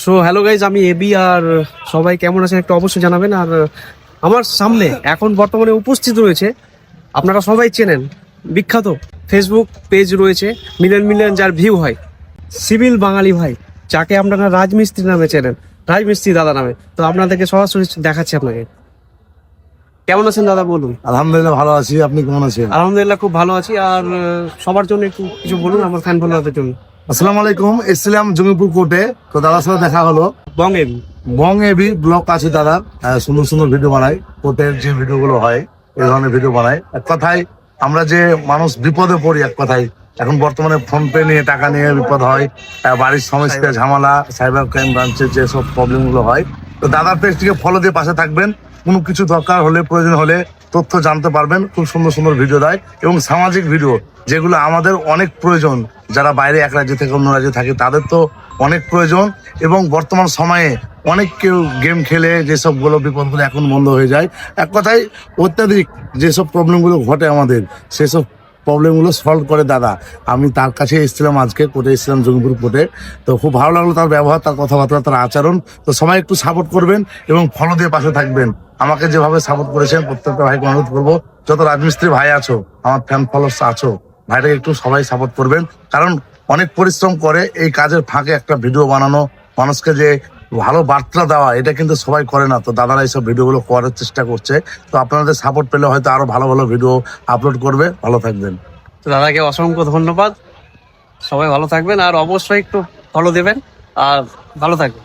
So hello guys, আমি AB. আর সবাই কেমন আছেন একটু অবশ্যই জানাবেন। আর আমার সামনে এখন বর্তমানে উপস্থিত রয়েছে, আপনারা সবাই চেনেন, বিখ্যাত ফেসবুক পেজ রয়েছে মিলিয়ন মিলিয়ন যার ভিউ হয়, সিভিল বাঙালি ভাই, যাকে আপনারা রাজমিস্ত্রি নামে চেনেন, রাজমিস্ত্রি দাদা নামে। তো আপনাদেরকে সরাসরি দেখাচ্ছি আপনাকে। কেমন আছেন দাদা, বলুন। আলহামদুলিল্লাহ ভালো আছি, আপনি কেমন আছেন? আলহামদুলিল্লাহ খুব ভালো আছি। আর সবার জন্য একটু কিছু বলুন আমার ফ্যান ফলোয়ারদের জন্য। আসসালামু আলাইকুম, এসছিলাম জমিপুর কোর্টে, তো দাদার সাথে দেখা হলো। বং এবি। বং এবি ব্লগ আছে দাদা, সুন্দর সুন্দর ভিডিও বানায়, কোর্টের যে ভিডিও গুলো হয় এই ধরনের ভিডিও বানায়। এক কথায় আমরা যে মানুষ বিপদে পড়ি, এক কথায় এখন বর্তমানে ফোন পে নিয়ে টাকা নিয়ে বিপদ হয়, বাড়ির সমস্যা ঝামেলা, সাইবার ক্রাইম ব্রাঞ্চের যেসব প্রবলেম গুলো হয়, তো দাদার পেজটিকে ফলো দিয়ে পাশে থাকবেন। কোনো কিছু দরকার হলে, প্রয়োজন হলে তথ্য জানতে পারবেন। খুব সুন্দর সুন্দর ভিডিও দেয় এবং সামাজিক ভিডিও যেগুলো আমাদের অনেক প্রয়োজন। যারা বাইরে এক রাজ্য থেকে অন্য রাজ্যে থাকে তাদের তো অনেক প্রয়োজন, এবং বর্তমান সময়ে অনেক কেউ গেম খেলে যেসবগুলো বিপদগুলো এখন বন্ধ হয়ে যায়। এক কথায় অত্যাধিক যেসব প্রবলেমগুলো ঘটে আমাদের, সেসব প্রবলেমগুলো সলভ করে দাদা। আমি তার কাছে এসেছিলাম, আজকে কোর্টে এসেছিলাম, জঙ্গিপুর কোর্টে। তো খুব ভালো লাগলো তার ব্যবহার, তার কথাবার্তা, তার আচরণ। তো সবাই একটু সাপোর্ট করবেন এবং ফলো দিয়ে পাশে থাকবেন। আমাকে যেভাবে সাপোর্ট করেছেন প্রত্যেকটা ভাইকে অনুরোধ করবো, যত রাজমিস্ত্রি ভাই আছো, আমার ফ্যান ফলোয়ার্স আছো, ভাইটাকে একটু সবাই সাপোর্ট করবেন। কারণ অনেক পরিশ্রম করে এই কাজের ফাঁকে একটা ভিডিও বানানো, মানুষকে যে ভালো বার্তা দেওয়া, এটা কিন্তু সবাই করে না। তো দাদারা এইসব ভিডিওগুলো করার চেষ্টা করছে। তো আপনাদের সাপোর্ট পেলে হয়তো আরো ভালো ভালো ভিডিও আপলোড করবে। ভালো থাকবেন। তো দাদাকে অসংখ্য ধন্যবাদ। সবাই ভালো থাকবেন আর অবশ্যই একটু ফলো দেবেন আর ভালো থাকবেন।